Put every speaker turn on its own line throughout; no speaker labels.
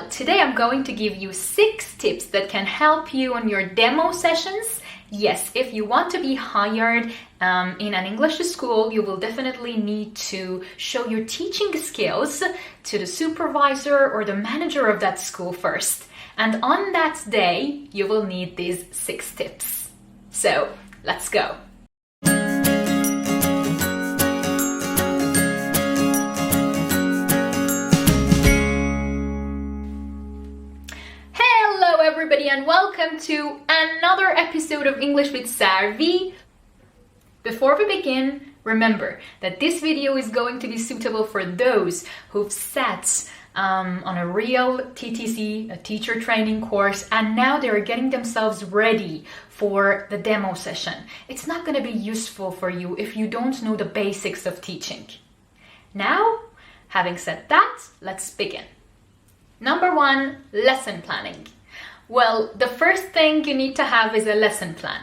Well, today I'm going to give you 6 tips that can help you on your demo sessions. Yes, if you want to be hired in an English school, you will definitely need to show your teaching skills to the supervisor or the manager of that school first. And on that day, you will need these 6 tips. So, let's go. Everybody, and welcome to another episode of English with Sarvi. Before we begin, remember that this video is going to be suitable for those who've sat on a real TTC, a teacher training course, and now they're getting themselves ready for the demo session. It's not going to be useful for you if you don't know the basics of teaching. Now, having said that, let's begin. Number 1, lesson planning. Well, the first thing you need to have is a lesson plan.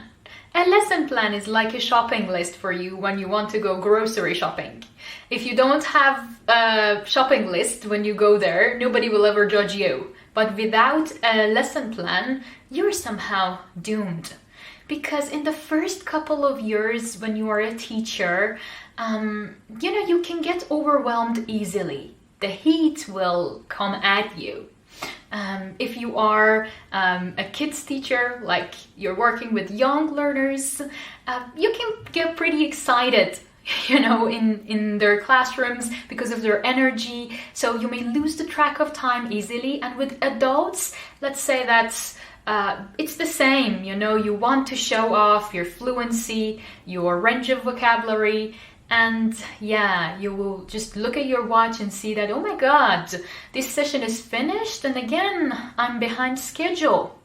A lesson plan is like a shopping list for you when you want to go grocery shopping. If you don't have a shopping list when you go there, nobody will ever judge you. But without a lesson plan, you're somehow doomed. Because in the first couple of years when you are a teacher, you can get overwhelmed easily. The heat will come at you. If you are a kids teacher, like you're working with young learners, you can get pretty excited, in their classrooms because of their energy. So you may lose the track of time easily. And with adults, let's say that it's the same. You want to show off your fluency, your range of vocabulary. And yeah, you will just look at your watch and see that, oh my God, this session is finished and again, I'm behind schedule.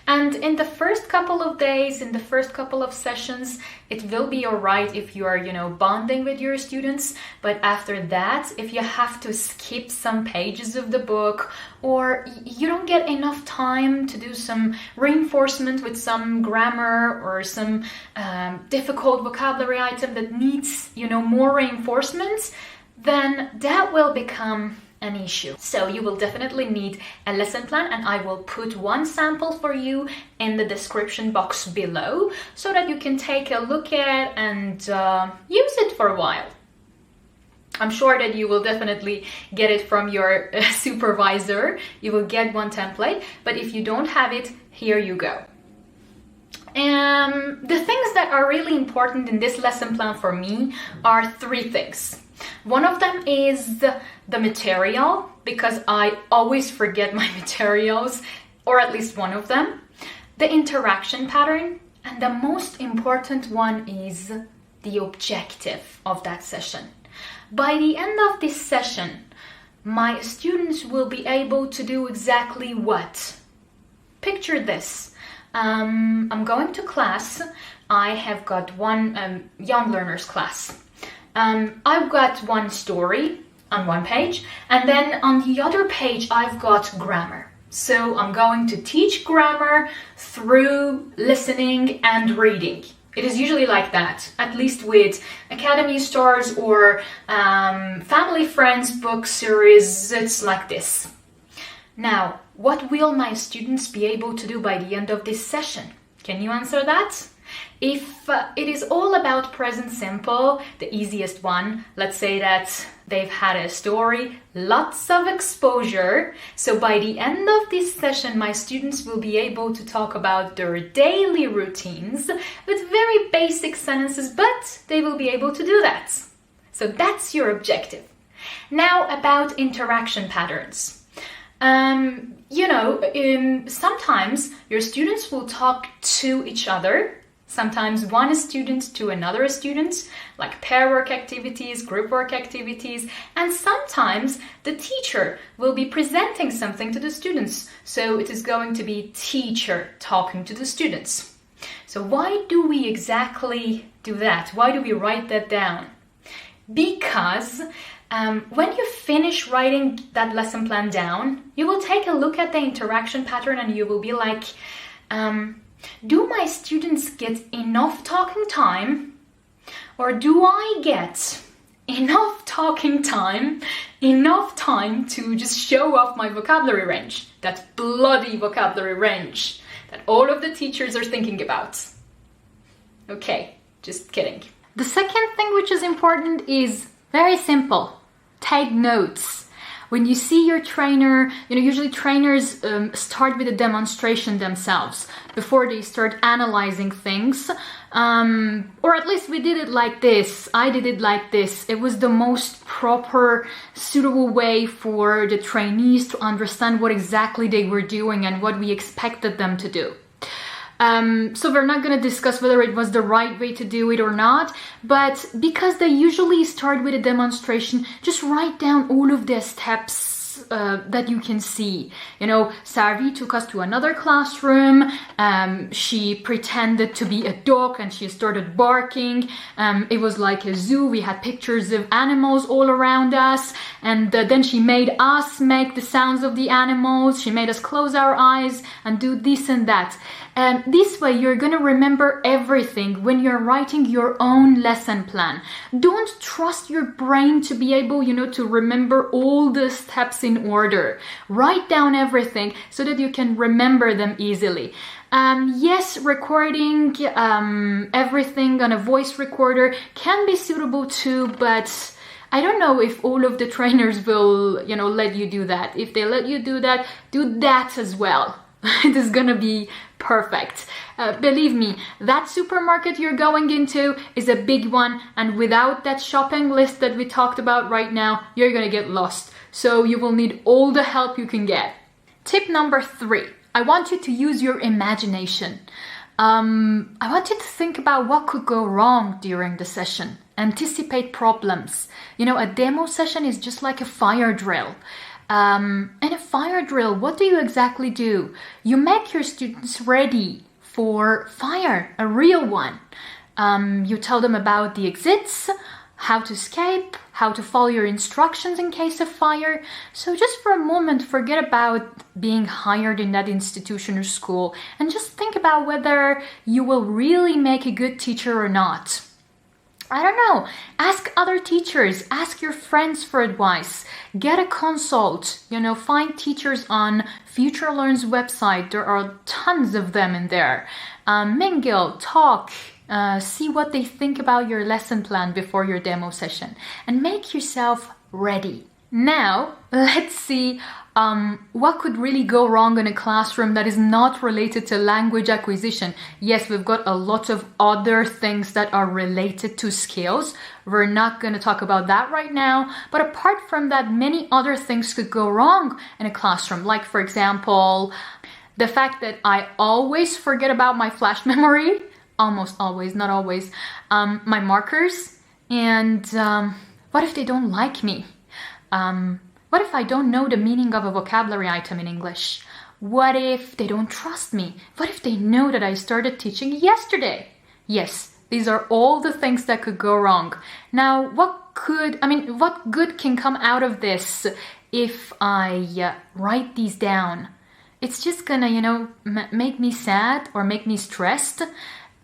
And in the first couple of days, in the first couple of sessions, it will be all right if you are, bonding with your students. But after that, if you have to skip some pages of the book or you don't get enough time to do some reinforcement with some grammar or some difficult vocabulary item that needs, more reinforcement, then that will become an issue. So you will definitely need a lesson plan, and I will put one sample for you in the description box below so that you can take a look at and use it for a while. I'm sure that you will definitely get it from your supervisor. You will get one template, but if you don't have it, here you go. The things that are really important in this lesson plan for me are 3 things. One of them is the material, because I always forget my materials, or at least one of them. The interaction pattern, and the most important one is the objective of that session. By the end of this session, my students will be able to do exactly what? Picture this. I'm going to class. I have got one young learners class. I've got one story on one page, and then on the other page I've got grammar. So I'm going to teach grammar through listening and reading. It is usually like that, at least with Academy Stars or Family Friends book series, it's like this. Now, what will my students be able to do by the end of this session? Can you answer that? If it is all about present simple, the easiest one, let's say that they've had a story, lots of exposure. So by the end of this session, my students will be able to talk about their daily routines with very basic sentences, but they will be able to do that. So that's your objective. Now about interaction patterns. Sometimes your students will talk to each other. Sometimes one student to another student, like pair work activities, group work activities, and sometimes the teacher will be presenting something to the students. So it is going to be teacher talking to the students. So why do we exactly do that? Why do we write that down? Because when you finish writing that lesson plan down, you will take a look at the interaction pattern and you will be like, do my students get enough talking time, or do I get enough talking time enough time to just show off my vocabulary range, that bloody vocabulary range that all of the teachers are thinking about. Okay, just kidding. The second thing which is important is very simple. Take notes. When you see your trainer, usually trainers start with a demonstration themselves before they start analyzing things. Or at least we did it like this. I did it like this. It was the most proper, suitable way for the trainees to understand what exactly they were doing and what we expected them to do. So we're not going to discuss whether it was the right way to do it or not, but because they usually start with a demonstration, just write down all of the steps that you can see. Sarvi took us to another classroom. She pretended to be a dog and she started barking. It was like a zoo. We had pictures of animals all around us, and then she made us make the sounds of the animals. She made us close our eyes and do this and that. And this way you're going to remember everything when you're writing your own lesson plan. Don't trust your brain to be able, to remember all the steps in order. Write down everything so that you can remember them easily. Yes, recording everything on a voice recorder can be suitable too, but I don't know if all of the trainers will, let you do that. If they let you do that as well. It is gonna be perfect. Believe me, that supermarket you're going into is a big one, and without that shopping list that we talked about right now, you're gonna get lost. So you will need all the help you can get. Tip number 3. I want you to use your imagination. I want you to think about what could go wrong during the session. Anticipate problems. A demo session is just like a fire drill. In a fire drill, what do you exactly do? You make your students ready for fire, a real one. You tell them about the exits, how to escape, how to follow your instructions in case of fire. So just for a moment, forget about being hired in that institution or school and just think about whether you will really make a good teacher or not. I don't know. Ask other teachers. Ask your friends for advice. Get a consult. Find teachers on Future Learn's website. There are tons of them in there. Mingle, talk, see what they think about your lesson plan before your demo session, and make yourself ready. Now, let's see what could really go wrong in a classroom that is not related to language acquisition. Yes, we've got a lot of other things that are related to skills. We're not going to talk about that right now. But apart from that, many other things could go wrong in a classroom. Like, for example, the fact that I always forget about my flash memory. Almost always, not always. My markers. And what if they don't like me? What if I don't know the meaning of a vocabulary item in English? What if they don't trust me? What if they know that I started teaching yesterday? Yes, these are all the things that could go wrong. Now, what good can come out of this if I write these down? It's just gonna, make me sad or make me stressed.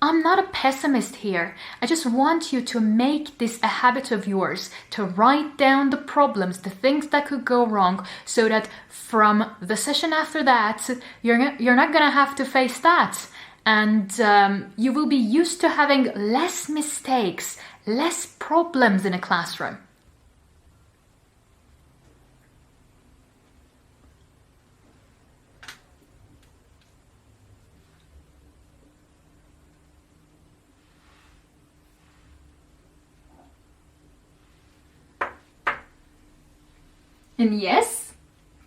I'm not a pessimist here. I just want you to make this a habit of yours, to write down the problems, the things that could go wrong, so that from the session after that, you're not going to have to face that. And you will be used to having less mistakes, less problems in a classroom. And yes,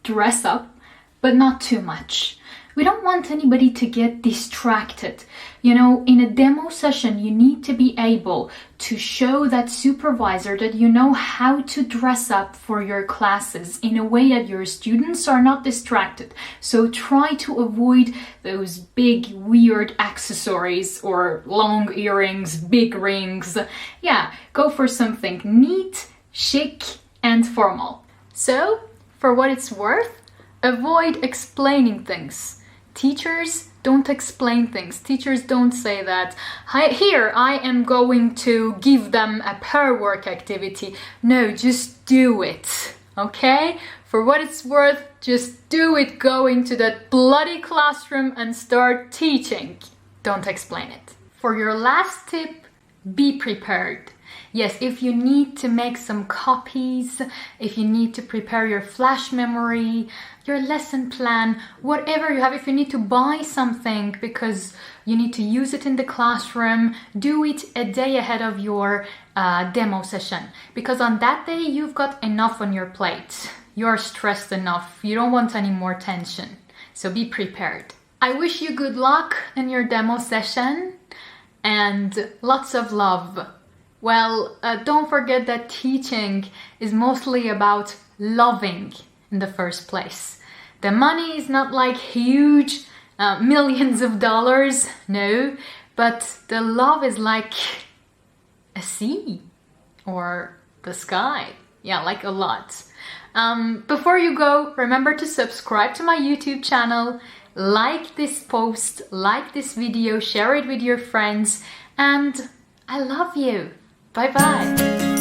dress up, but not too much. We don't want anybody to get distracted. In a demo session, you need to be able to show that supervisor that you know how to dress up for your classes in a way that your students are not distracted. So try to avoid those big, weird accessories or long earrings, big rings. Yeah, go for something neat, chic, and formal. So, for what it's worth, avoid explaining things. Teachers don't explain things. Teachers don't say that, here, I am going to give them a pair work activity. No, just do it. okay? For what it's worth, just do it. Go into that bloody classroom and start teaching. Don't explain it. For your last tip, be prepared. Yes, if you need to make some copies, if you need to prepare your flash memory, your lesson plan, whatever you have, if you need to buy something because you need to use it in the classroom, do it a day ahead of your demo session. Because on that day, you've got enough on your plate. You're stressed enough. You don't want any more tension. So be prepared. I wish you good luck in your demo session and lots of love. Well, don't forget that teaching is mostly about loving in the first place. The money is not like huge, millions of dollars, no, but the love is like a sea or the sky. Yeah, like a lot. Before you go, remember to subscribe to my YouTube channel, like this post, like this video, share it with your friends, and I love you. Bye bye.